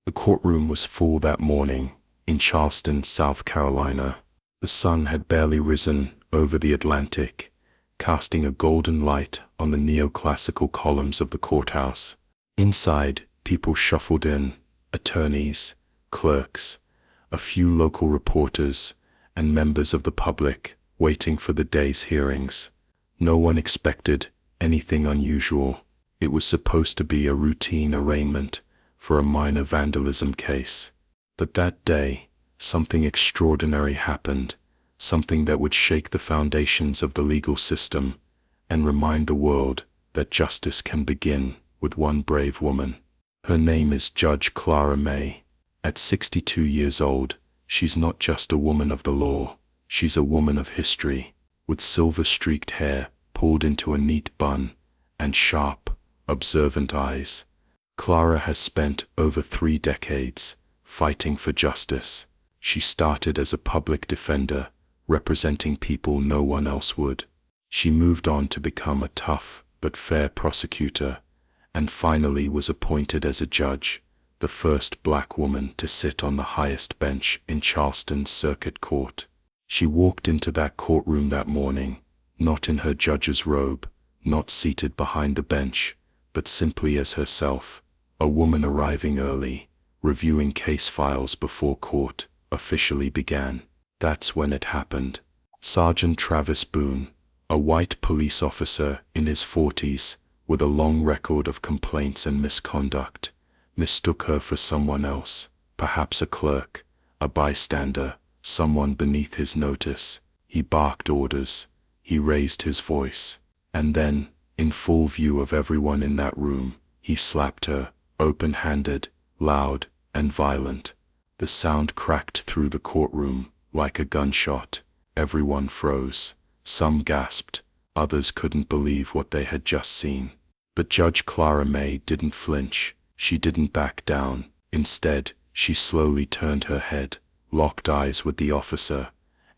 The courtroom was full that morning in Charleston, South Carolina. The sun had barely risen over the Atlantic, casting a golden light on the neoclassical columns of the courthouse. Inside, people shuffled in, attorneys, clerks, a few local reporters, and members of the public waiting for the day's hearings. No one expected anything unusual. It was supposed to be a routine arraignment for a minor vandalism case. But that day, something extraordinary happened, something that would shake the foundations of the legal system and remind the world that justice can begin with one brave woman. Her name is Judge Clara May. At 62 years old, she's not just a woman of the law, she's a woman of history, with silver-streaked hair pulled into a neat bun and sharp, observant eyes. Clara has spent over 3 decades fighting for justice. She started as a public defender, representing people no one else would. She moved on to become a tough but fair prosecutor, and finally was appointed as a judge, the first black woman to sit on the highest bench in Charleston's circuit court. She walked into that courtroom that morning, not in her judge's robe, not seated behind the bench, but simply as herself, a woman arriving early, reviewing case files before court officially began. That's when it happened. Sergeant Travis Boone, a white police officer in his 40s, with a long record of complaints and misconduct, mistook her for someone else, perhaps a clerk, a bystander, someone beneath his notice. He barked orders, he raised his voice, and then, in full view of everyone in that room, he slapped her, open-handed, loud, and violent. The sound cracked through the courtroom like a gunshot. Everyone froze. Some gasped, others couldn't believe what they had just seen. But Judge Clara May didn't flinch. She didn't back down. Instead, she slowly turned her head, locked eyes with the officer,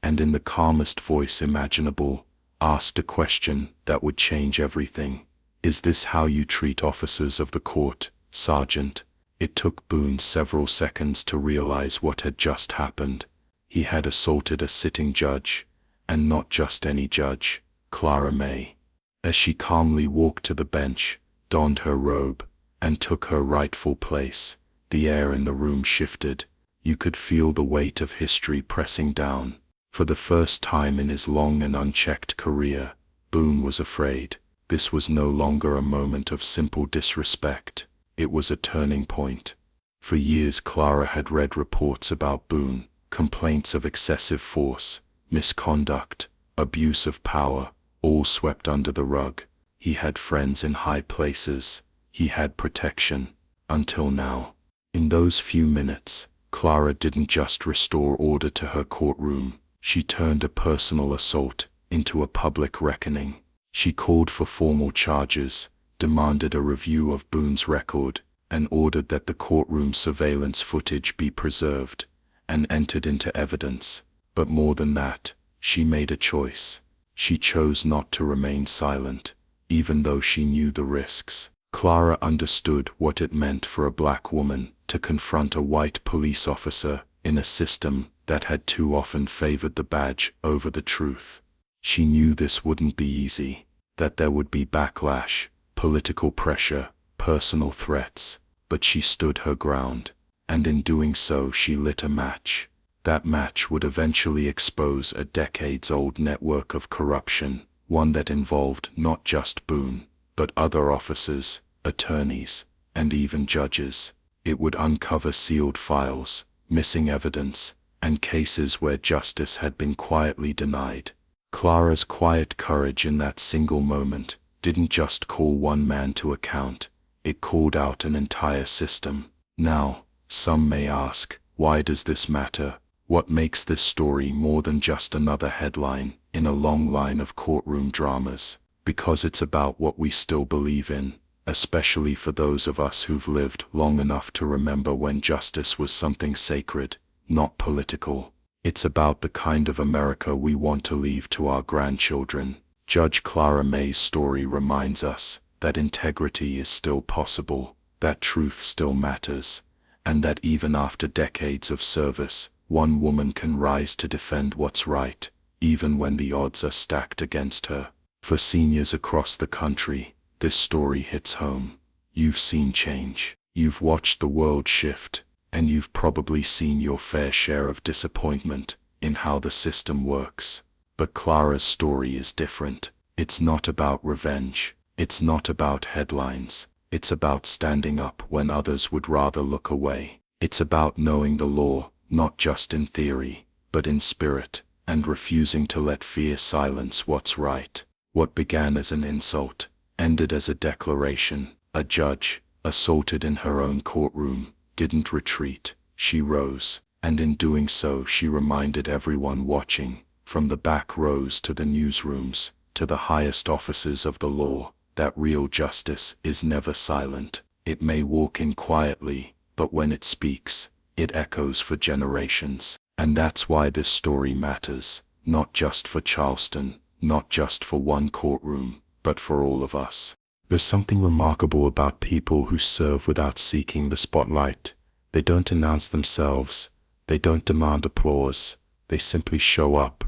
and in the calmest voice imaginable, asked a question that would change everything. "Is this how you treat officers of the court, Sergeant?" It took Boone several seconds to realize what had just happened. He had assaulted a sitting judge, and not just any judge, Clara May. As she calmly walked to the bench, donned her robe, and took her rightful place, the air in the room shifted. You could feel the weight of history pressing down. For the first time in his long and unchecked career, Boone was afraid. This was no longer a moment of simple disrespect. It was a turning point. For years Clara had read reports about Boone, complaints of excessive force, misconduct, abuse of power, all swept under the rug. He had friends in high places. He had protection. Until now. In those few minutes, Clara didn't just restore order to her courtroom. She turned a personal assault into a public reckoning. She called for formal charges, demanded a review of Boone's record, and ordered that the courtroom surveillance footage be preserved and entered into evidence. But more than that, she made a choice. She chose not to remain silent, even though she knew the risks. Clara understood what it meant for a black woman to confront a white police officer in a system that had too often favored the badge over the truth. She knew this wouldn't be easy, that there would be backlash, political pressure, personal threats, but she stood her ground, and in doing so she lit a match. That match would eventually expose a decades-old network of corruption, one that involved not just Boone, but other officers, attorneys, and even judges. It would uncover sealed files, missing evidence, and cases where justice had been quietly denied. Clara's quiet courage in that single moment didn't just call one man to account, it called out an entire system. Now, some may ask, why does this matter? What makes this story more than just another headline in a long line of courtroom dramas? Because it's about what we still believe in, especially for those of us who've lived long enough to remember when justice was something sacred, not political. It's about the kind of America we want to leave to our grandchildren. Judge Clara May's story reminds us that integrity is still possible, that truth still matters, and that even after decades of service, one woman can rise to defend what's right, even when the odds are stacked against her. For seniors across the country, this story hits home. You've seen change, you've watched the world shift, and you've probably seen your fair share of disappointment in how the system works. But Clara's story is different. It's not about revenge. It's not about headlines. It's about standing up when others would rather look away. It's about knowing the law, not just in theory, but in spirit, and refusing to let fear silence what's right. What began as an insult ended as a declaration. A judge, assaulted in her own courtroom, didn't retreat. She rose, and in doing so she reminded everyone watching, from the back rows to the newsrooms, to the highest offices of the law, that real justice is never silent. It may walk in quietly, but when it speaks, it echoes for generations. And that's why this story matters, not just for Charleston, not just for one courtroom, but for all of us. There's something remarkable about people who serve without seeking the spotlight. They don't announce themselves. They don't demand applause. They simply show up,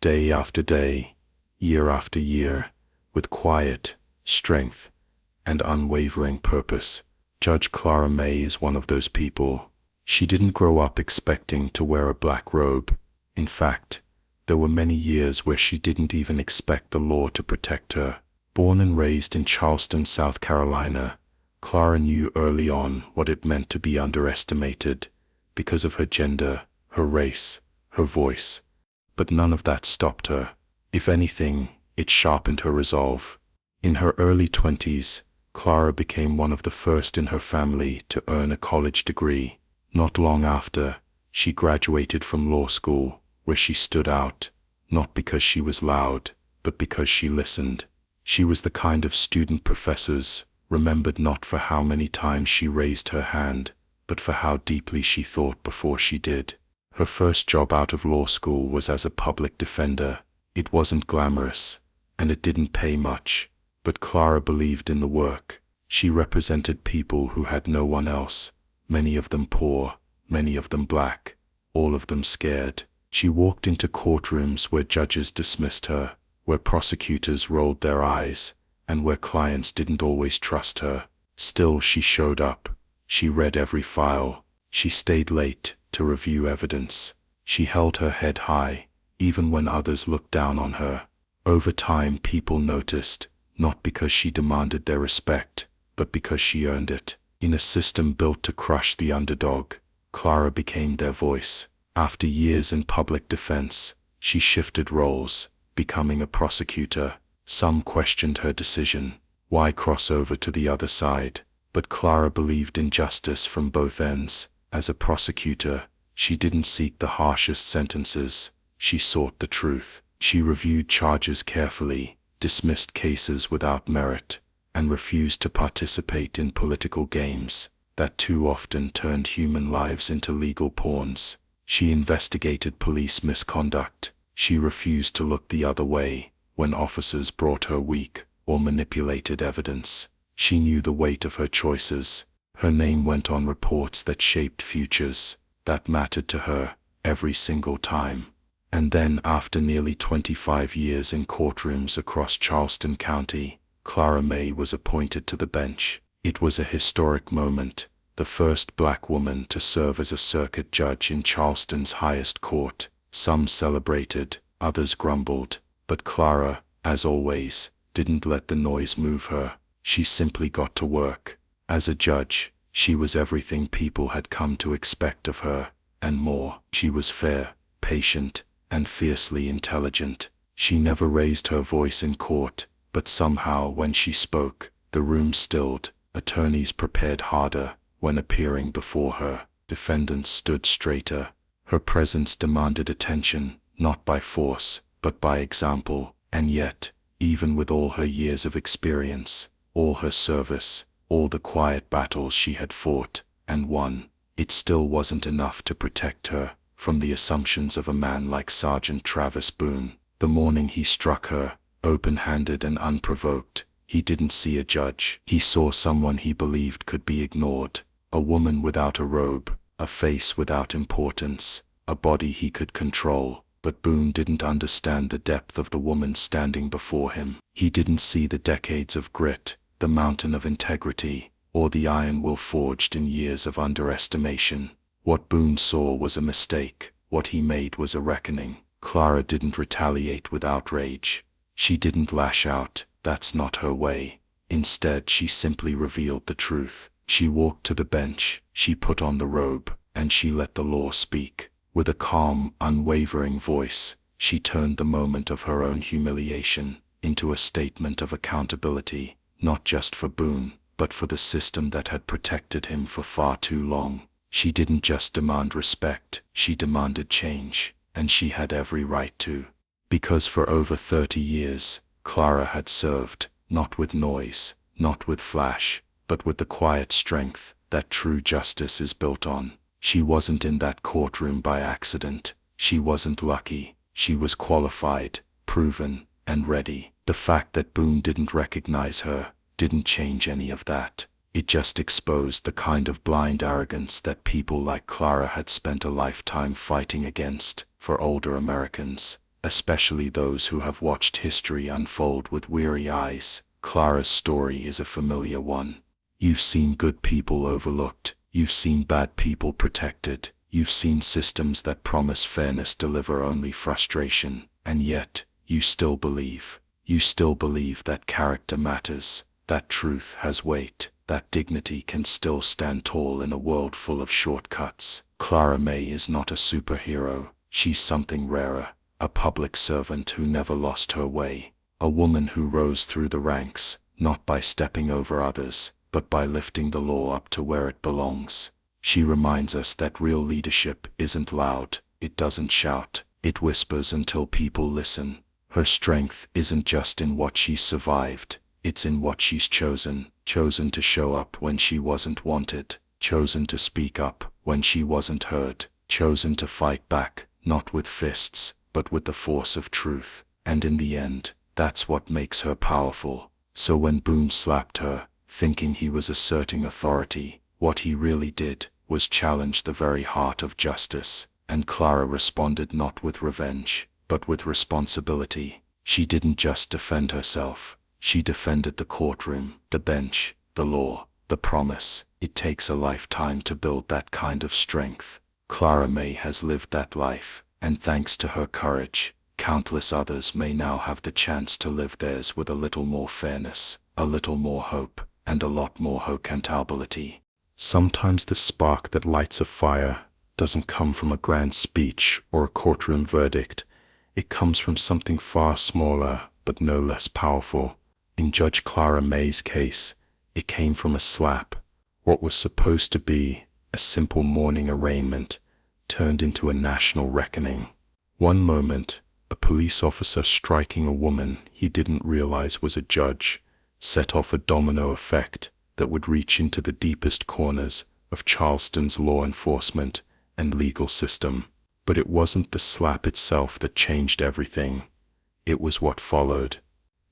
day after day, year after year, with quiet strength and unwavering purpose. Judge Clara May is one of those people. She didn't grow up expecting to wear a black robe. In fact, there were many years where she didn't even expect the law to protect her. Born and raised in Charleston, South Carolina, Clara knew early on what it meant to be underestimated because of her gender, her race, her voice. But none of that stopped her. If anything, it sharpened her resolve. In her early 20s, Clara became one of the first in her family to earn a college degree. Not long after, she graduated from law school, where she stood out, not because she was loud, but because she listened. She was the kind of student professors remembered not for how many times she raised her hand, but for how deeply she thought before she did. Her first job out of law school was as a public defender. It wasn't glamorous, and it didn't pay much, but Clara believed in the work. She represented people who had no one else, many of them poor, many of them black, all of them scared. She walked into courtrooms where judges dismissed her, where prosecutors rolled their eyes, and where clients didn't always trust her. Still, she showed up. She read every file. She stayed late to review evidence. She held her head high, even when others looked down on her. Over time, people noticed, not because she demanded their respect, but because she earned it. In a system built to crush the underdog, Clara became their voice. After years in public defense, she shifted roles, becoming a prosecutor. Some questioned her decision. Why cross over to the other side? But Clara believed in justice from both ends. As a prosecutor, she didn't seek the harshest sentences. She sought the truth. She reviewed charges carefully, dismissed cases without merit, and refused to participate in political games that too often turned human lives into legal pawns. She investigated police misconduct. She refused to look the other way when officers brought her weak or manipulated evidence. She knew the weight of her choices. Her name went on reports that shaped futures, that mattered to her every single time. And then, after nearly 25 years in courtrooms across Charleston County, Clara May was appointed to the bench. It was a historic moment, the first black woman to serve as a circuit judge in Charleston's highest court. Some celebrated, others grumbled, but Clara, as always, didn't let the noise move her. She simply got to work. As a judge, she was everything people had come to expect of her, and more. She was fair, patient, and fiercely intelligent. She never raised her voice in court, but somehow when she spoke, the room stilled. Attorneys prepared harder when appearing before her. Defendants stood straighter. Her presence demanded attention, not by force, but by example. And yet, even with all her years of experience, all her service, all the quiet battles she had fought and won, it still wasn't enough to protect her from the assumptions of a man like Sergeant Travis Boone. The morning he struck her, open-handed and unprovoked, he didn't see a judge. He saw someone he believed could be ignored, A woman without a robe, a face without importance, a body he could control. But Boone didn't understand the depth of the woman standing before him. He didn't see the decades of grit, the mountain of integrity, or the iron will forged in years of underestimation. What Boone saw was a mistake. What he made was a reckoning. Clara didn't retaliate with outrage. She didn't lash out. That's not her way. Instead, she simply revealed the truth. She walked to the bench, she put on the robe, and she let the law speak. With a calm, unwavering voice, she turned the moment of her own humiliation into a statement of accountability, not just for Boone, but for the system that had protected him for far too long. She didn't just demand respect, she demanded change, and she had every right to. Because for over 30 years, Clara had served, not with noise, not with flash, but with the quiet strength that true justice is built on. She wasn't in that courtroom by accident. She wasn't lucky. She was qualified, proven, and ready. The fact that Boone didn't recognize her didn't change any of that. It just exposed the kind of blind arrogance that people like Clara had spent a lifetime fighting against. For older Americans, especially those who have watched history unfold with weary eyes, Clara's story is a familiar one. You've seen good people overlooked. You've seen bad people protected. You've seen systems that promise fairness deliver only frustration. And yet, you still believe. You still believe that character matters, that truth has weight, that dignity can still stand tall in a world full of shortcuts. Clara May is not a superhero. She's something rarer, a public servant who never lost her way, a woman who rose through the ranks, not by stepping over others, but by lifting the law up to where it belongs. She reminds us that real leadership isn't loud, it doesn't shout, it whispers until people listen. Her strength isn't just in what she's survived, it's in what she's chosen to show up when she wasn't wanted, chosen to speak up when she wasn't heard, chosen to fight back, not with fists, but with the force of truth. And in the end, that's what makes her powerful. So when Boone slapped her, thinking he was asserting authority, what he really did was challenge the very heart of justice. And Clara responded not with revenge, but with responsibility. She didn't just defend herself, she defended the courtroom, the bench, the law, the promise. It takes a lifetime to build that kind of strength. Clara May has lived that life, and thanks to her courage, countless others may now have the chance to live theirs with a little more fairness, a little more hope, and a lot more accountability. Sometimes the spark that lights a fire doesn't come from a grand speech or a courtroom verdict. It comes from something far smaller, but no less powerful. In Judge Clara May's case, it came from a slap. What was supposed to be a simple morning arraignment turned into a national reckoning. One moment, a police officer striking a woman he didn't realize was a judge set off a domino effect that would reach into the deepest corners of Charleston's law enforcement and legal system. But it wasn't the slap itself that changed everything. It was what followed.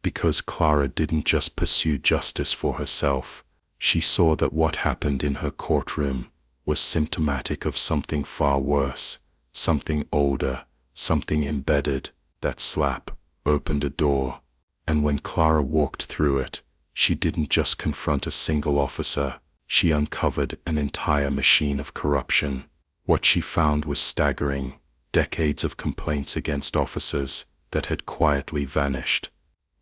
Because Clara didn't just pursue justice for herself, she saw that what happened in her courtroom was symptomatic of something far worse, something older, something embedded. That slap opened a door, and when Clara walked through it, she didn't just confront a single officer, she uncovered an entire machine of corruption. What she found was staggering: decades of complaints against officers that had quietly vanished,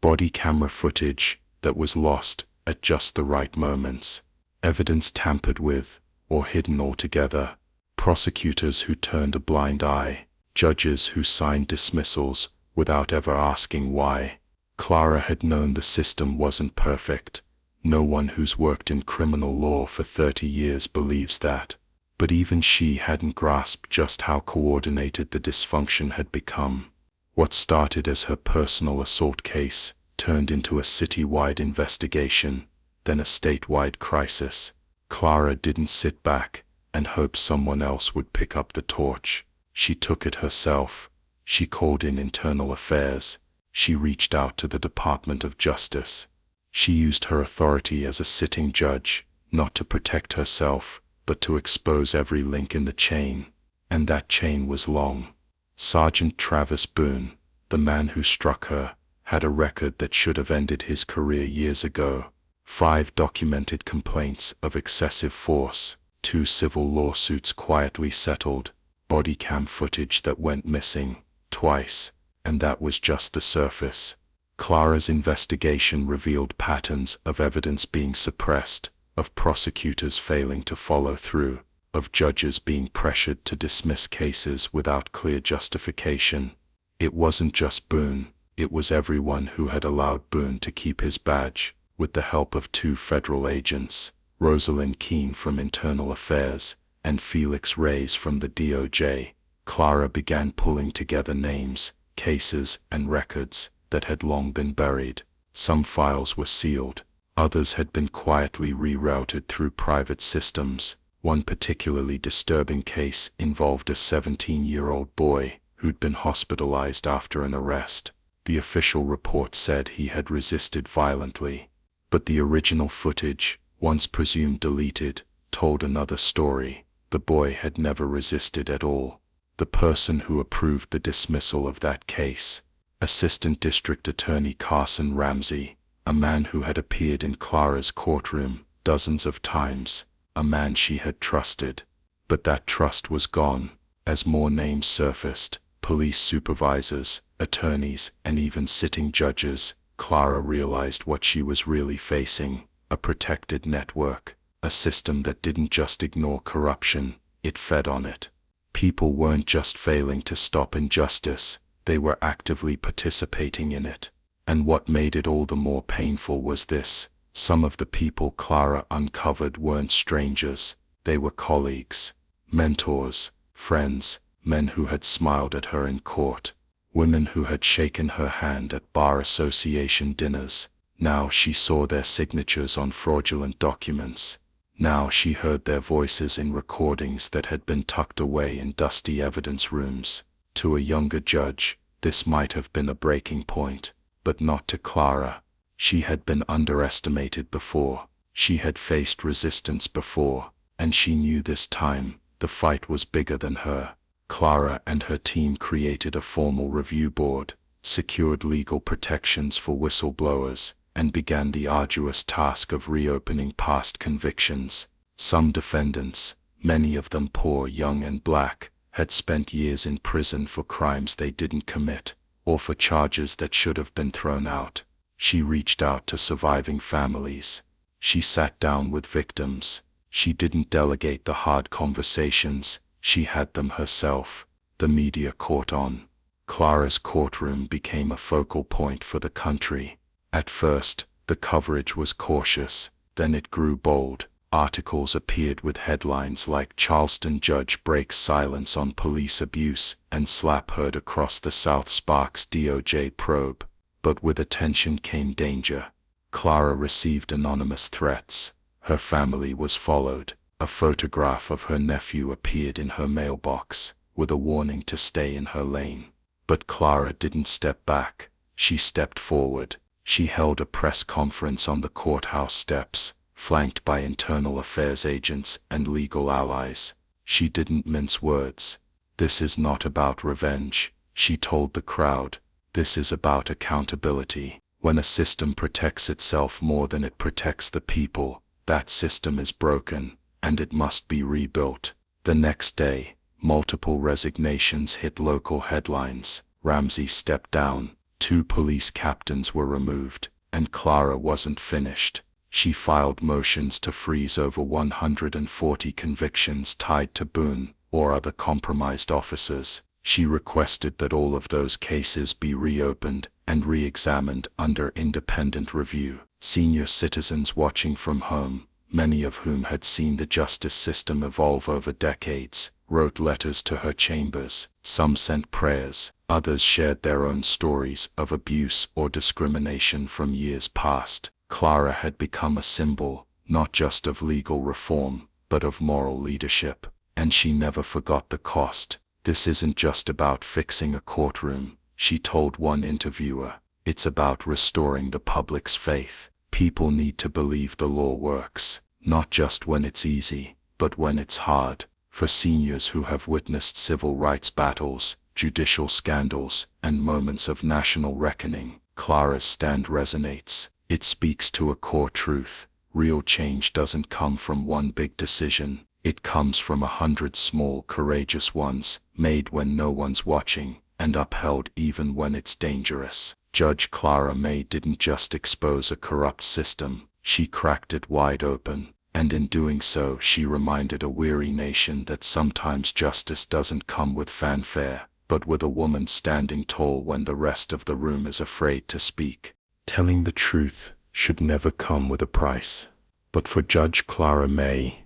body camera footage that was lost at just the right moments, evidence tampered with or hidden altogether, prosecutors who turned a blind eye, judges who signed dismissals without ever asking why. Clara had known the system wasn't perfect. No one who's worked in criminal law for 30 years believes that. But even she hadn't grasped just how coordinated the dysfunction had become. What started as her personal assault case turned into a citywide investigation, then a statewide crisis. Clara didn't sit back and hope someone else would pick up the torch. She took it herself. She called in internal affairs. She reached out to the Department of Justice. She used her authority as a sitting judge, not to protect herself, but to expose every link in the chain, and that chain was long. Sergeant Travis Boone, the man who struck her, had a record that should have ended his career years ago. 5 documented complaints of excessive force, 2 civil lawsuits quietly settled, body cam footage that went missing twice, and that was just the surface. Clara's investigation revealed patterns of evidence being suppressed, of prosecutors failing to follow through, of judges being pressured to dismiss cases without clear justification. It wasn't just Boone, it was everyone who had allowed Boone to keep his badge. With the help of 2 federal agents, Rosalind Keene from Internal Affairs and Felix Reyes from the DOJ, Clara began pulling together names, cases, and records that had long been buried. Some files were sealed, others had been quietly rerouted through private systems. One particularly disturbing case involved a 17-year-old boy who'd been hospitalized after an arrest. The official report said he had resisted violently, but the original footage, once presumed deleted, told another story. The boy had never resisted at all. The person who approved the dismissal of that case, Assistant District Attorney Carson Ramsey, a man who had appeared in Clara's courtroom dozens of times, a man she had trusted. But that trust was gone. As more names surfaced, police supervisors, attorneys, and even sitting judges, Clara realized what she was really facing: a protected network, a system that didn't just ignore corruption, it fed on it. People weren't just failing to stop injustice, they were actively participating in it. And what made it all the more painful was this: some of the people Clara uncovered weren't strangers, they were colleagues, mentors, friends, men who had smiled at her in court, women who had shaken her hand at bar association dinners. Now she saw their signatures on fraudulent documents. Now she heard their voices in recordings that had been tucked away in dusty evidence rooms. To a younger judge, this might have been a breaking point, but not to Clara. She had been underestimated before, she had faced resistance before, and she knew this time the fight was bigger than her. Clara and her team created a formal review board, secured legal protections for whistleblowers, and began the arduous task of reopening past convictions. Some defendants, many of them poor, young, and black, had spent years in prison for crimes they didn't commit, or for charges that should have been thrown out. She reached out to surviving families. She sat down with victims. She didn't delegate the hard conversations, she had them herself. The media caught on. Clara's courtroom became a focal point for the country. At first, the coverage was cautious, then it grew bold. Articles appeared with headlines like "Charleston Judge Breaks Silence on Police Abuse" and "Slap Heard Across the South Sparks DOJ Probe." But with attention came danger. Clara received anonymous threats. Her family was followed. A photograph of her nephew appeared in her mailbox, with a warning to stay in her lane. But Clara didn't step back. She stepped forward. She held a press conference on the courthouse steps, flanked by internal affairs agents and legal allies. She didn't mince words. "This is not about revenge," she told the crowd. "This is about accountability. When a system protects itself more than it protects the people, that system is broken, and it must be rebuilt." The next day, multiple resignations hit local headlines. Ramsey stepped down, 2 police captains were removed, and Clara wasn't finished. She filed motions to freeze over 140 convictions tied to Boone or other compromised officers. She requested that all of those cases be reopened and re-examined under independent review. Senior citizens watching from home, many of whom had seen the justice system evolve over decades, wrote letters to her chambers. Some sent prayers, others shared their own stories of abuse or discrimination from years past. Clara had become a symbol, not just of legal reform, but of moral leadership, and she never forgot the cost. "This isn't just about fixing a courtroom," she told one interviewer. "It's about restoring the public's faith. People need to believe the law works, not just when it's easy, But when it's hard, for seniors who have witnessed civil rights battles, judicial scandals, and moments of national reckoning, Clara's stand resonates. It speaks to a core truth. Real change doesn't come from one big decision. It comes from 100 small, courageous ones, made when no one's watching, and upheld even when it's dangerous. Judge Clara May didn't just expose a corrupt system, she cracked it wide open, and in doing so she reminded a weary nation that sometimes justice doesn't come with fanfare, but with a woman standing tall when the rest of the room is afraid to speak. Telling the truth should never come with a price. But for Judge Clara May,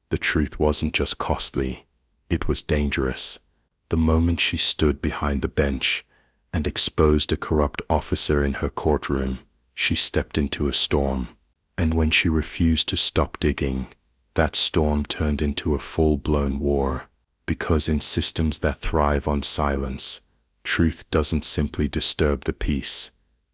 the truth wasn't just costly, it was dangerous. The moment she stood behind the bench and exposed a corrupt officer in her courtroom, she stepped into a storm. And when she refused to stop digging, that storm turned into a full-blown war. Because in systems that thrive on silence, truth doesn't simply disturb the peace,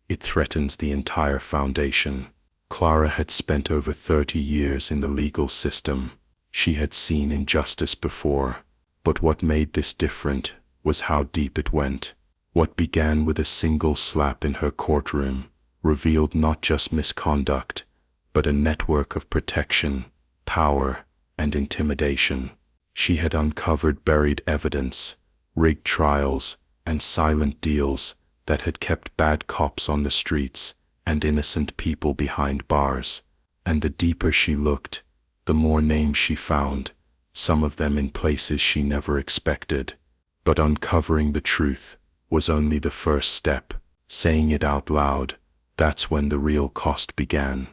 it threatens the entire foundation. Clara had spent over 30 years in the legal system. She had seen injustice before, but what made this different was how deep it went. What began with a single slap in her courtroom revealed not just misconduct, but a network of protection, power, and intimidation. She had uncovered buried evidence, rigged trials, and silent deals that had kept bad cops on the streets and innocent people behind bars. And the deeper she looked, the more names she found, some of them in places she never expected. But uncovering the truth was only the first step. Saying it out loud, that's when the real cost began.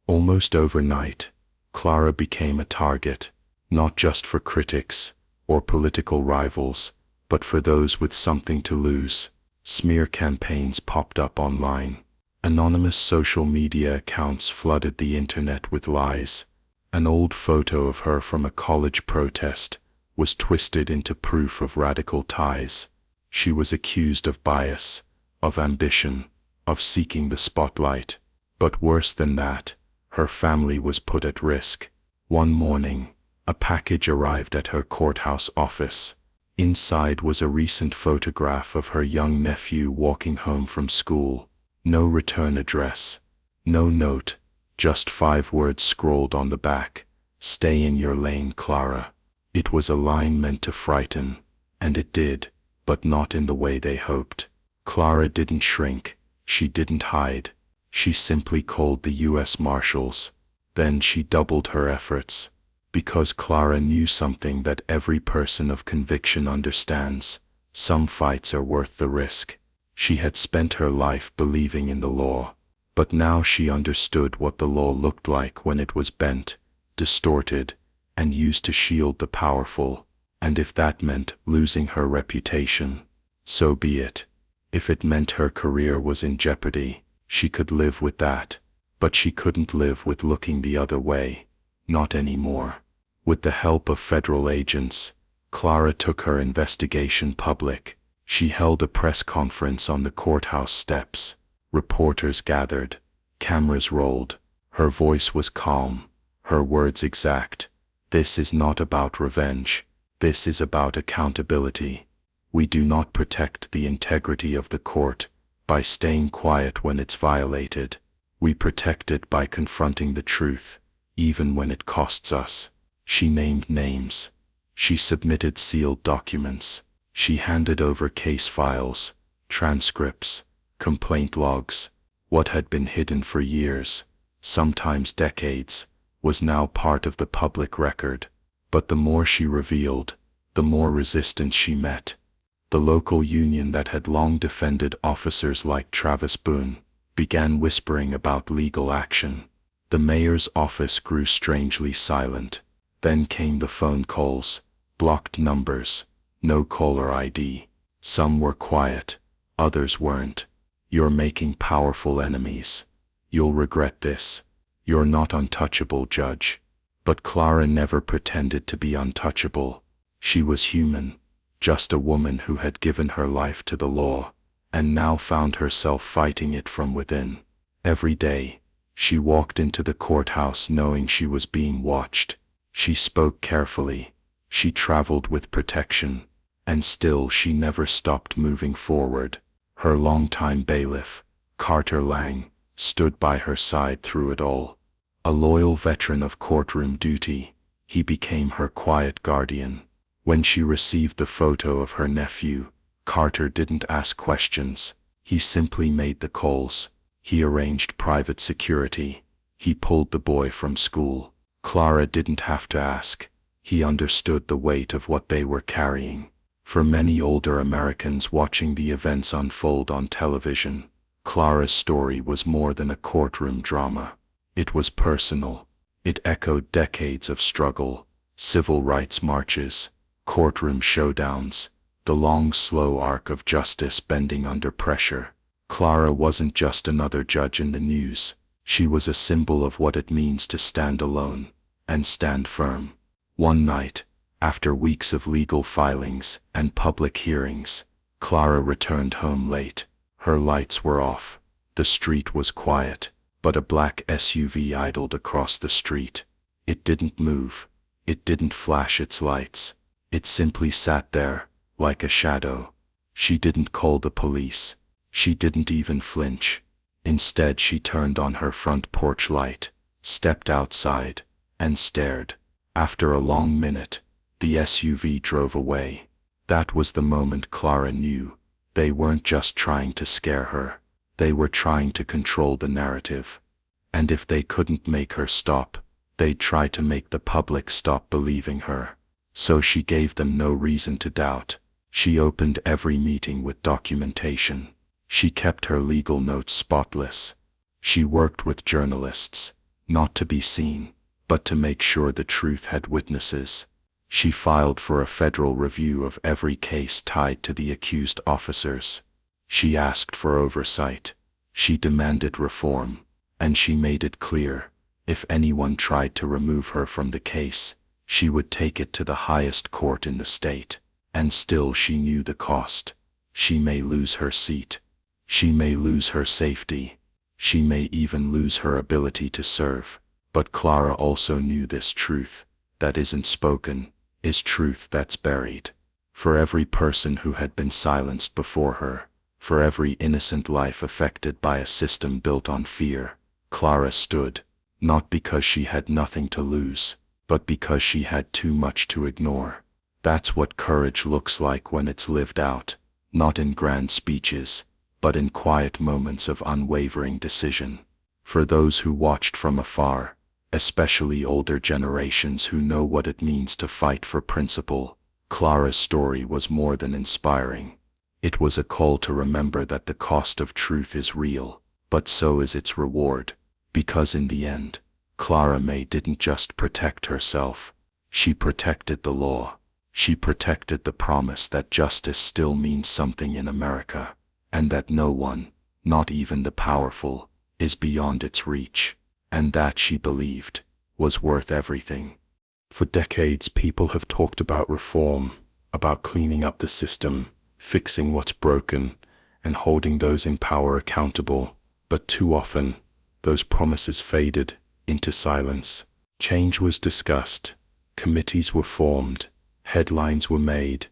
Almost overnight, Clara became a target, not just for critics or political rivals, but for those with something to lose. Smear campaigns popped up online. Anonymous social media accounts flooded the internet with lies. An old photo of her from a college protest was twisted into proof of radical ties. She was accused of bias, of ambition, of seeking the spotlight. But worse than that, her family was put at risk. One morning, a package arrived at her courthouse office. Inside was a recent photograph of her young nephew walking home from school. No return address, no note, just 5 words scrawled on the back: "Stay in your lane, Clara." It was a line meant to frighten, and it did, but not in the way they hoped. Clara didn't shrink, she didn't hide. She simply called the U.S. Marshals. Then she doubled her efforts. Because Clara knew something that every person of conviction understands: some fights are worth the risk. She had spent her life believing in the law, but now she understood what the law looked like when it was bent, distorted, and used to shield the powerful. And if that meant losing her reputation, so be it. If it meant her career was in jeopardy, she could live with that. But she couldn't live with looking the other way. Not anymore. With the help of federal agents, Clara took her investigation public. She held a press conference on the courthouse steps. Reporters gathered. Cameras rolled. Her voice was calm, her words exact. This is not about revenge. This is about accountability. We do not protect the integrity of the court by staying quiet when it's violated. We protect it by confronting the truth, even when it costs us. She named names. She submitted sealed documents. She handed over case files, transcripts, complaint logs. What had been hidden for years, sometimes decades, was now part of the public record. But the more she revealed, the more resistance she met. The local union that had long defended officers like Travis Boone began whispering about legal action. The mayor's office grew strangely silent. Then came the phone calls, blocked numbers, no caller ID. Some were quiet, others weren't. You're making powerful enemies. You'll regret this. You're not untouchable, Judge. But Clara never pretended to be untouchable. She was human, just a woman who had given her life to the law, and now found herself fighting it from within. Every day, she walked into the courthouse knowing she was being watched. She spoke carefully. She traveled with protection. And still she never stopped moving forward. Her longtime bailiff, Carter Lang, stood by her side through it all. A loyal veteran of courtroom duty, he became her quiet guardian. When she received the photo of her nephew, Carter didn't ask questions. He simply made the calls. He arranged private security. He pulled the boy from school. Clara didn't have to ask. He understood the weight of what they were carrying. For many older Americans watching the events unfold on television, Clara's story was more than a courtroom drama. It was personal. It echoed decades of struggle, civil rights marches, courtroom showdowns, the long, slow arc of justice bending under pressure. Clara wasn't just another judge in the news. She was a symbol of what it means to stand alone and stand firm. One night, after weeks of legal filings and public hearings, Clara returned home late. Her lights were off. The street was quiet, but a black SUV idled across the street. It didn't move. It didn't flash its lights. It simply sat there, like a shadow. She didn't call the police. She didn't even flinch. Instead, she turned on her front porch light, stepped outside, and stared. After a long minute, the SUV drove away. That was the moment Clara knew. They weren't just trying to scare her. They were trying to control the narrative. And if they couldn't make her stop, they'd try to make the public stop believing her. So she gave them no reason to doubt. She opened every meeting with documentation. She kept her legal notes spotless. She worked with journalists, not to be seen, but to make sure the truth had witnesses. She filed for a federal review of every case tied to the accused officers. She asked for oversight. She demanded reform. And she made it clear, if anyone tried to remove her from the case, she would take it to the highest court in the state. And still she knew the cost. She may lose her seat. She may lose her safety. She may even lose her ability to serve. But Clara also knew this truth that isn't spoken is truth that's buried. For every person who had been silenced before her, for every innocent life affected by a system built on fear, Clara stood, not because she had nothing to lose, but because she had too much to ignore. That's what courage looks like when it's lived out, not in grand speeches, but in quiet moments of unwavering decision. For those who watched from afar, especially older generations who know what it means to fight for principle, Clara's story was more than inspiring. It was a call to remember that the cost of truth is real, but so is its reward. Because in the end, Clara May didn't just protect herself. She protected the law. She protected the promise that justice still means something in America, and that no one, not even the powerful, is beyond its reach. And that, she believed, was worth everything. For decades, people have talked about reform, about cleaning up the system, fixing what's broken, and holding those in power accountable. But too often, those promises faded into silence. Change was discussed, committees were formed, headlines were made,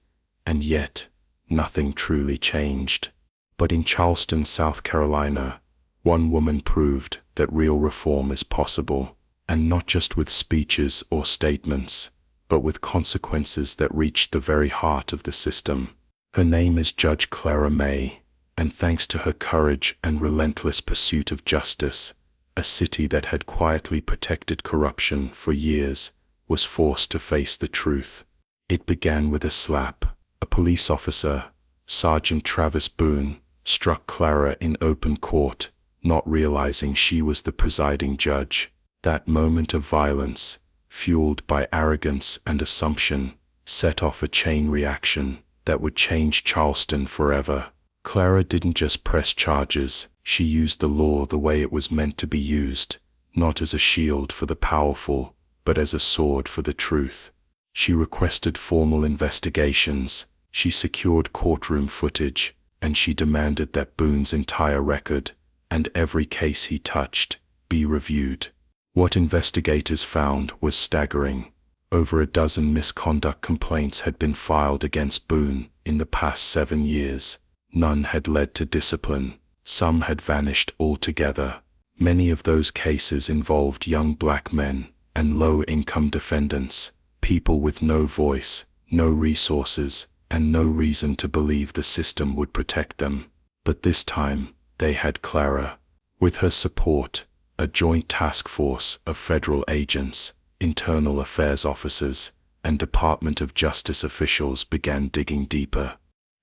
and yet nothing truly changed. But in Charleston, South Carolina, one woman proved that real reform is possible, and not just with speeches or statements, but with consequences that reached the very heart of the system. Her name is Judge Clara May, and thanks to her courage and relentless pursuit of justice, a city that had quietly protected corruption for years was forced to face the truth. It began with a slap. A police officer, Sergeant Travis Boone, struck Clara in open court, not realizing she was the presiding judge. That moment of violence, fueled by arrogance and assumption, set off a chain reaction that would change Charleston forever. Clara didn't just press charges, she used the law the way it was meant to be used, not as a shield for the powerful, but as a sword for the truth. She requested formal investigations, she secured courtroom footage, and she demanded that Boone's entire record, and every case he touched, be reviewed. What investigators found was staggering. Over a dozen misconduct complaints had been filed against Boone in the past 7 years. None had led to discipline. Some had vanished altogether. Many of those cases involved young black men and low-income defendants, people with no voice, no resources, and no reason to believe the system would protect them. But this time, they had Clara. With her support, a joint task force of federal agents, internal affairs officers, and Department of Justice officials began digging deeper.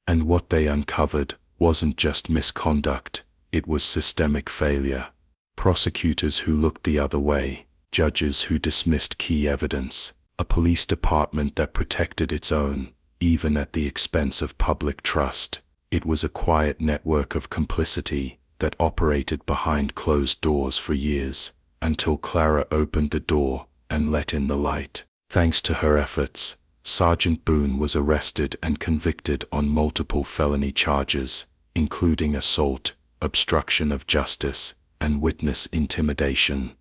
And what they uncovered wasn't just misconduct, it was systemic failure. Prosecutors who looked the other way, judges who dismissed key evidence, a police department that protected its own, even at the expense of public trust. It was a quiet network of complicity that operated behind closed doors for years, until Clara opened the door and let in the light. Thanks to her efforts, Sergeant Boone was arrested and convicted on multiple felony charges, including assault, obstruction of justice, and witness intimidation.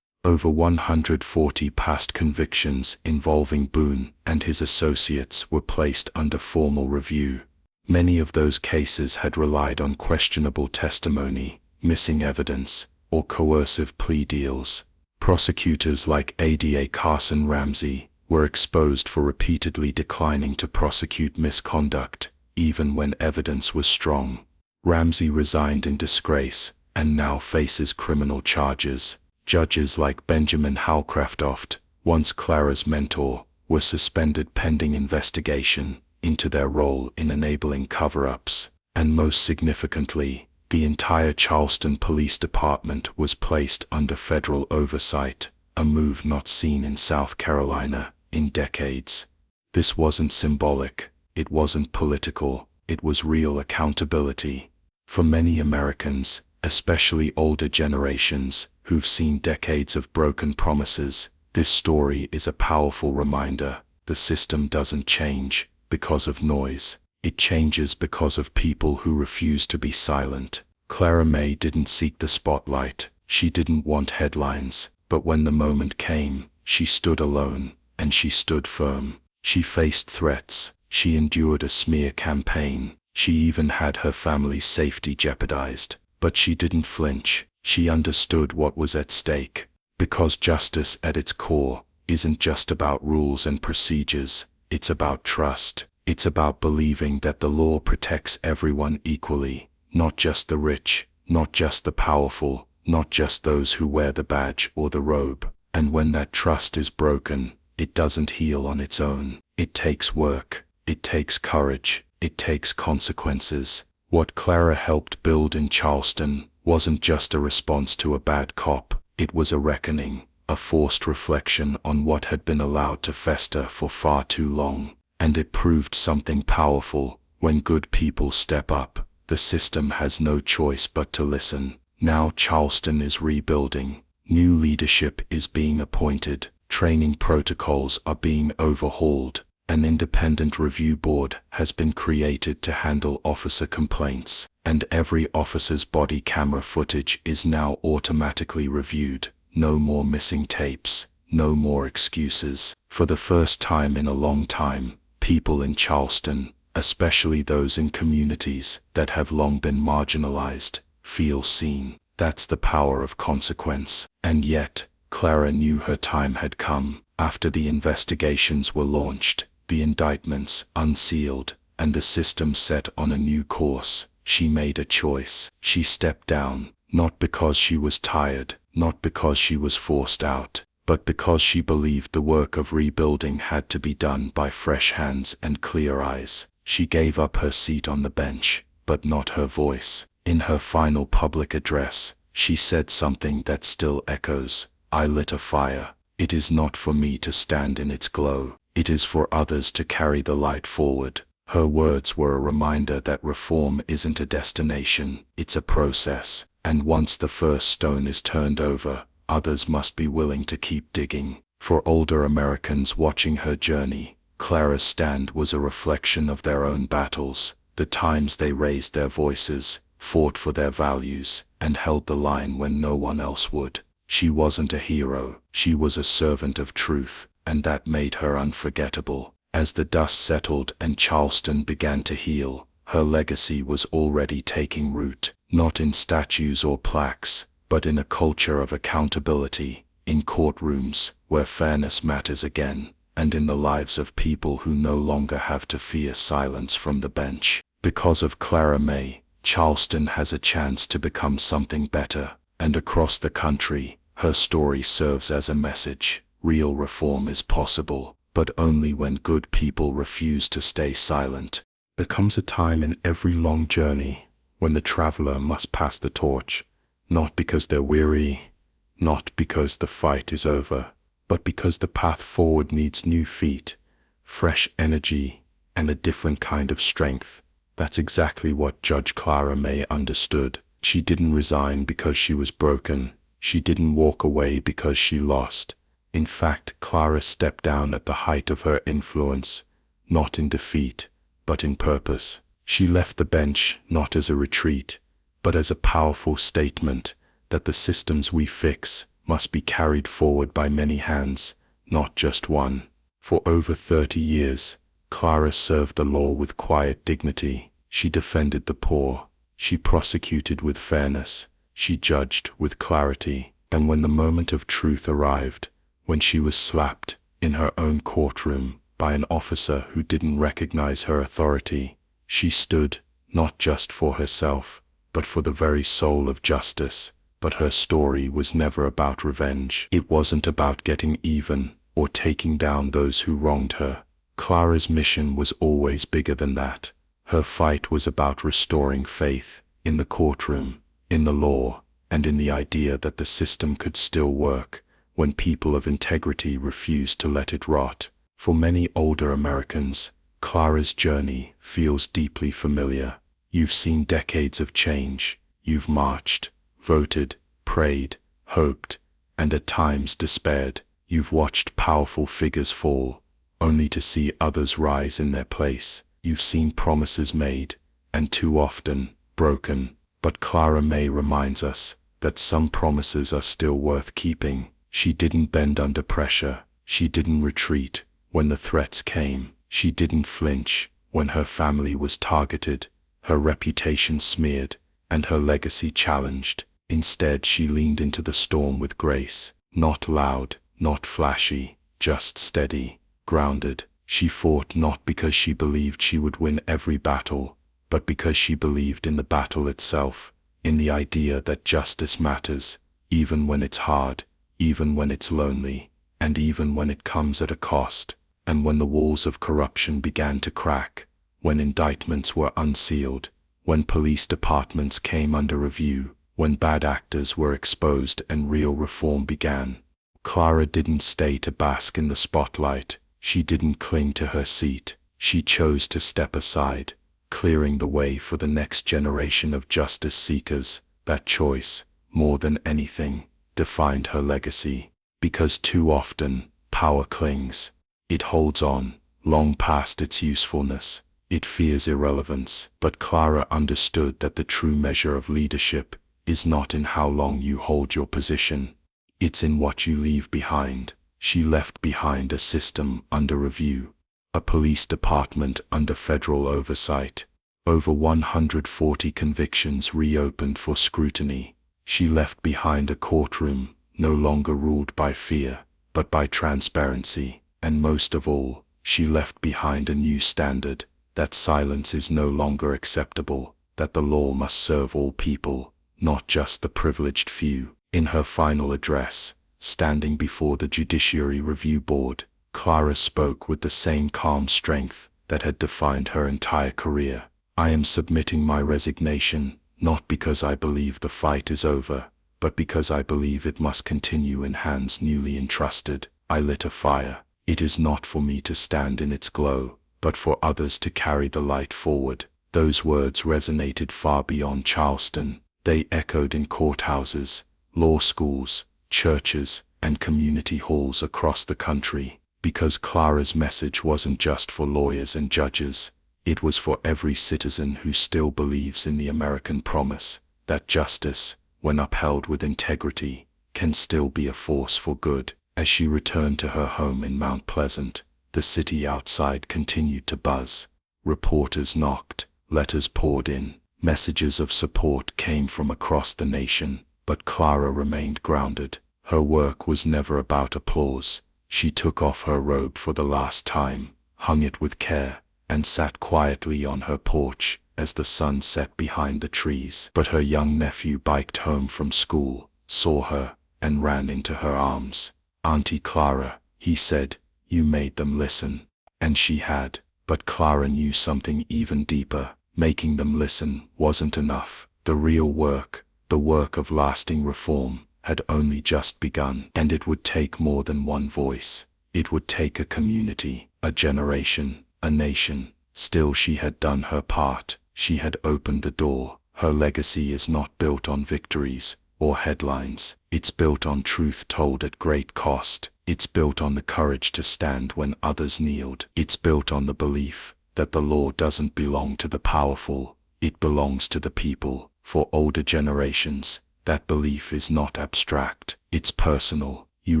Over 140 past convictions involving Boone and his associates were placed under formal review. Many of those cases had relied on questionable testimony, missing evidence, or coercive plea deals. Prosecutors like ADA Carson Ramsey were exposed for repeatedly declining to prosecute misconduct, even when evidence was strong. Ramsey resigned in disgrace and now faces criminal charges. Judges like Benjamin Howcraftoft, once Clara's mentor, were suspended pending investigation into their role in enabling cover-ups, and most significantly, the entire Charleston Police Department was placed under federal oversight, a move not seen in South Carolina in decades. This wasn't symbolic, it wasn't political, it was real accountability. For many Americans, especially older generations, who've seen decades of broken promises, this story is a powerful reminder. The system doesn't change because of noise. It changes because of people who refuse to be silent. Clara May didn't seek the spotlight. She didn't want headlines. But when the moment came, she stood alone, and she stood firm. She faced threats. She endured a smear campaign. She even had her family's safety jeopardized. But she didn't flinch. She understood what was at stake. Because justice at its core isn't just about rules and procedures. It's about trust. It's about believing that the law protects everyone equally, not just the rich, not just the powerful, not just those who wear the badge or the robe. And when that trust is broken, it doesn't heal on its own. It takes work. It takes courage. It takes consequences. What Clara helped build in Charleston wasn't just a response to a bad cop. It was a reckoning, a forced reflection on what had been allowed to fester for far too long. And it proved something powerful. When good people step up, the system has no choice but to listen. Now Charleston is rebuilding. New leadership is being appointed. Training protocols are being overhauled. An independent review board has been created to handle officer complaints, and every officer's body camera footage is now automatically reviewed. No more missing tapes, no more excuses. For the first time in a long time, people in Charleston, especially those in communities that have long been marginalized, feel seen. That's the power of consequence. And yet, Clara knew her time had come. After the investigations were launched, the indictments unsealed, and the system set on a new course, she made a choice. She stepped down, not because she was tired, not because she was forced out, but because she believed the work of rebuilding had to be done by fresh hands and clear eyes. She gave up her seat on the bench, but not her voice. In her final public address, she said something that still echoes. I lit a fire. It is not for me to stand in its glow. It is for others to carry the light forward. Her words were a reminder that reform isn't a destination, it's a process. And once the first stone is turned over, others must be willing to keep digging. For older Americans watching her journey, Clara's stand was a reflection of their own battles, the times they raised their voices, fought for their values, and held the line when no one else would. She wasn't a hero, she was a servant of truth, and that made her unforgettable. As the dust settled and Charleston began to heal, her legacy was already taking root, not in statues or plaques, but in a culture of accountability, in courtrooms where fairness matters again, and in the lives of people who no longer have to fear silence from the bench. Because of Clara May, Charleston has a chance to become something better, and across the country, her story serves as a message. Real reform is possible, but only when good people refuse to stay silent. There comes a time in every long journey when the traveler must pass the torch, not because they're weary, not because the fight is over, but because the path forward needs new feet, fresh energy, and a different kind of strength. That's exactly what Judge Clara May understood. She didn't resign because she was broken. She didn't walk away because she lost. In fact, Clara stepped down at the height of her influence, not in defeat, but in purpose. She left the bench not as a retreat, but as a powerful statement that the systems we fix must be carried forward by many hands, not just one. For over 30 years, Clara served the law with quiet dignity. She defended the poor. She prosecuted with fairness. She judged with clarity. And when the moment of truth arrived, when she was slapped in her own courtroom by an officer who didn't recognize her authority, she stood, not just for herself, but for the very soul of justice. But her story was never about revenge. It wasn't about getting even or taking down those who wronged her. Clara's mission was always bigger than that. Her fight was about restoring faith in the courtroom, in the law, and in the idea that the system could still work when people of integrity refused to let it rot. For many older Americans, Clara's journey feels deeply familiar. You've seen decades of change. You've marched, voted, prayed, hoped, and at times despaired. You've watched powerful figures fall, only to see others rise in their place. You've seen promises made, and too often, broken. But Clara May reminds us that some promises are still worth keeping. She didn't bend under pressure. She didn't retreat when the threats came. She didn't flinch when her family was targeted, her reputation smeared, and her legacy challenged. Instead, she leaned into the storm with grace. Not loud, not flashy, just steady, grounded. She fought not because she believed she would win every battle, but because she believed in the battle itself, in the idea that justice matters, even when it's hard, even when it's lonely, and even when it comes at a cost. And when the walls of corruption began to crack, when indictments were unsealed, when police departments came under review, when bad actors were exposed and real reform began, Clara didn't stay to bask in the spotlight. She didn't cling to her seat. She chose to step aside, clearing the way for the next generation of justice seekers. That choice, more than anything, defined her legacy. Because too often, power clings. It holds on, long past its usefulness. It fears irrelevance. But Clara understood that the true measure of leadership is not in how long you hold your position. It's in what you leave behind. She left behind a system under review, a police department under federal oversight, over 140 convictions reopened for scrutiny. She left behind a courtroom no longer ruled by fear, but by transparency. And most of all, she left behind a new standard, that silence is no longer acceptable, that the law must serve all people, not just the privileged few. In her final address, standing before the Judiciary Review Board, Clara spoke with the same calm strength that had defined her entire career. I am submitting my resignation, not because I believe the fight is over, but because I believe it must continue in hands newly entrusted. I lit a fire. It is not for me to stand in its glow, but for others to carry the light forward. Those words resonated far beyond Charleston. They echoed in courthouses, law schools, churches, and community halls across the country, because Clara's message wasn't just for lawyers and judges. It was for every citizen who still believes in the American promise, that justice, when upheld with integrity, can still be a force for good. As she returned to her home in Mount Pleasant, the city outside continued to buzz. Reporters knocked, letters poured in, messages of support came from across the nation, but Clara remained grounded. Her work was never about applause. She took off her robe for the last time, hung it with care, and sat quietly on her porch as the sun set behind the trees. But her young nephew biked home from school, saw her, and ran into her arms. "Auntie Clara," he said, "you made them listen." And she had, but Clara knew something even deeper. Making them listen wasn't enough. The real work, the work of lasting reform, had only just begun. And it would take more than one voice. It would take a community, a generation, a nation. Still, she had done her part. She had opened the door. Her legacy is not built on victories or headlines. It's built on truth told at great cost. It's built on the courage to stand when others kneeled. It's built on the belief that the law doesn't belong to the powerful, it belongs to the people. For older generations, that belief is not abstract, it's personal. You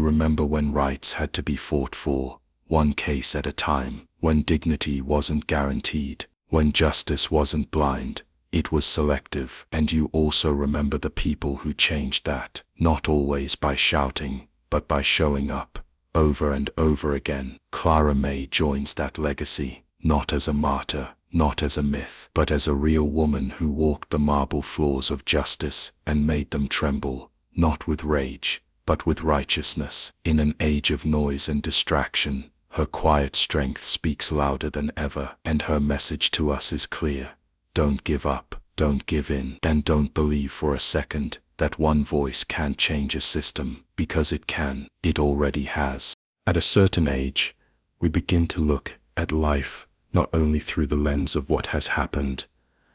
remember when rights had to be fought for, one case at a time, when dignity wasn't guaranteed, when justice wasn't blind, it was selective. And you also remember the people who changed that, not always by shouting, but by showing up, over and over again. Clara May joins that legacy, not as a martyr, not as a myth, but as a real woman who walked the marble floors of justice and made them tremble, not with rage, but with righteousness. In an age of noise and distraction, her quiet strength speaks louder than ever, and her message to us is clear. Don't give up, don't give in, and don't believe for a second that one voice can't change a system, because it can, it already has. At a certain age, we begin to look at life not only through the lens of what has happened,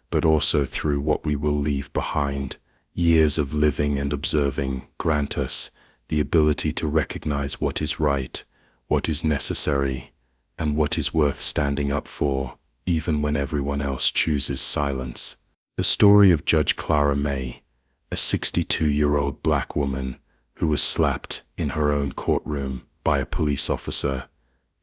but also through what we will leave behind. Years of living and observing grant us the ability to recognize what is right, what is necessary, and what is worth standing up for, even when everyone else chooses silence. The story of Judge Clara May, a 62-year-old black woman who was slapped in her own courtroom by a police officer,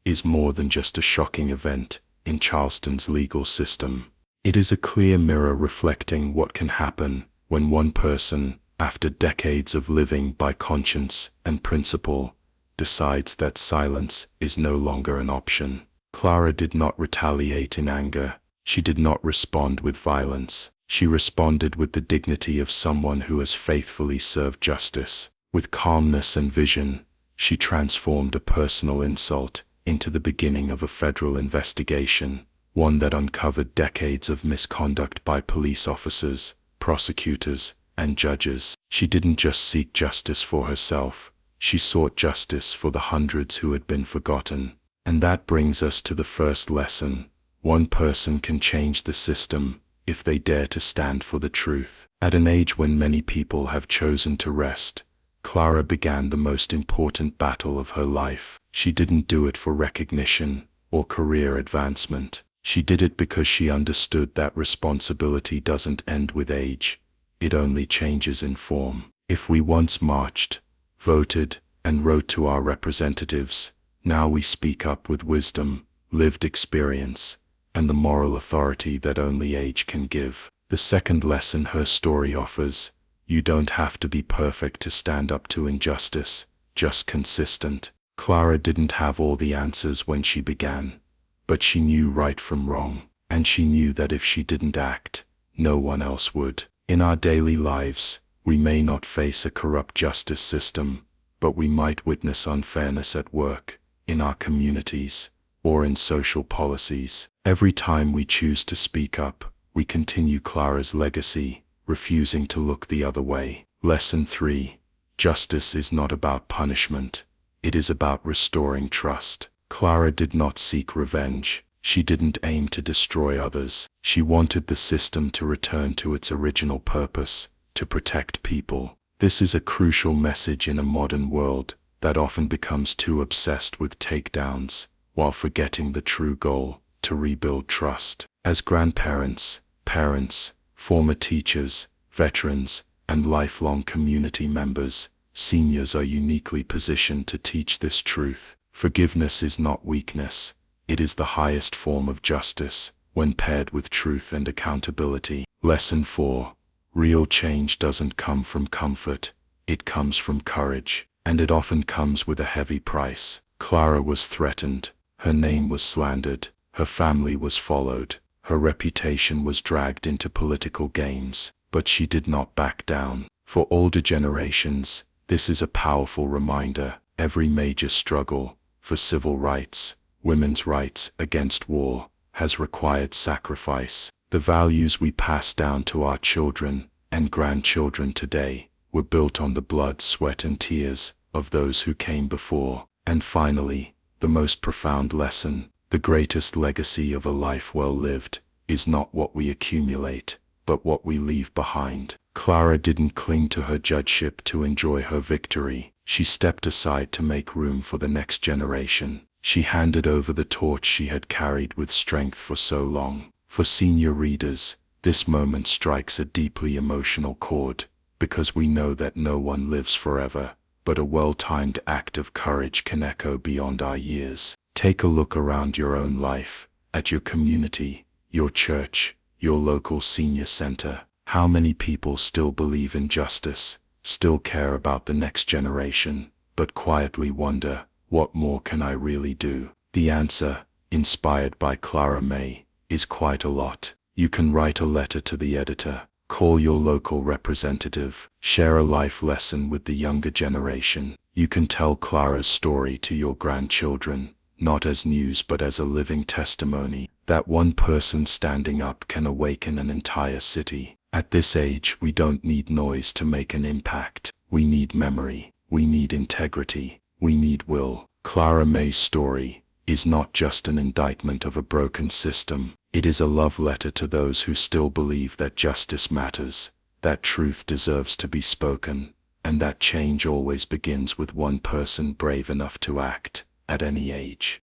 is more than just a shocking event in Charleston's legal system. It is a clear mirror reflecting what can happen when one person, after decades of living by conscience and principle, decides that silence is no longer an option. Clara did not retaliate in anger. She did not respond with violence. She responded with the dignity of someone who has faithfully served justice. With calmness and vision, she transformed a personal insult into the beginning of a federal investigation, one that uncovered decades of misconduct by police officers, prosecutors, and judges. She didn't just seek justice for herself, she sought justice for the hundreds who had been forgotten. And that brings us to the first lesson. One person can change the system if they dare to stand for the truth. At an age when many people have chosen to rest, Clara began the most important battle of her life. She didn't do it for recognition or career advancement. She did it because she understood that responsibility doesn't end with age. It only changes in form. If we once marched, voted, and wrote to our representatives, now we speak up with wisdom, lived experience, and the moral authority that only age can give. The second lesson her story offers: you don't have to be perfect to stand up to injustice, just consistent. Clara didn't have all the answers when she began, but she knew right from wrong, and she knew that if she didn't act, no one else would. In our daily lives, we may not face a corrupt justice system, but we might witness unfairness at work, in our communities, or in social policies. Every time we choose to speak up, we continue Clara's legacy, refusing to look the other way. Lesson 3. Justice is not about punishment. It is about restoring trust. Clara did not seek revenge. She didn't aim to destroy others. She wanted the system to return to its original purpose, to protect people. This is a crucial message in a modern world that often becomes too obsessed with takedowns, while forgetting the true goal: to rebuild trust. As grandparents, parents, former teachers, veterans, and lifelong community members, seniors are uniquely positioned to teach this truth. Forgiveness is not weakness. It is the highest form of justice, when paired with truth and accountability. Lesson 4. Real change doesn't come from comfort. It comes from courage, and it often comes with a heavy price. Clara was threatened. Her name was slandered. Her family was followed. Her reputation was dragged into political games. But she did not back down. For older generations, this is a powerful reminder. Every major struggle for civil rights, women's rights, against war, has required sacrifice. The values we pass down to our children and grandchildren today were built on the blood, sweat, and tears of those who came before. And finally, the most profound lesson: the greatest legacy of a life well lived is not what we accumulate, but what we leave behind. Clara didn't cling to her judgeship to enjoy her victory. She stepped aside to make room for the next generation. She handed over the torch she had carried with strength for so long. For senior readers, this moment strikes a deeply emotional chord, because we know that no one lives forever, but a well-timed act of courage can echo beyond our years. Take a look around your own life, at your community, your church, your local senior center. How many people still believe in justice, still care about the next generation, but quietly wonder, what more can I really do? The answer, inspired by Clara May, is quite a lot. You can write a letter to the editor, call your local representative, share a life lesson with the younger generation. You can tell Clara's story to your grandchildren, not as news but as a living testimony. That one person standing up can awaken an entire city. At this age, we don't need noise to make an impact. We need memory. We need integrity. We need will. Clara May's story is not just an indictment of a broken system. It is a love letter to those who still believe that justice matters, that truth deserves to be spoken, and that change always begins with one person brave enough to act, at any age.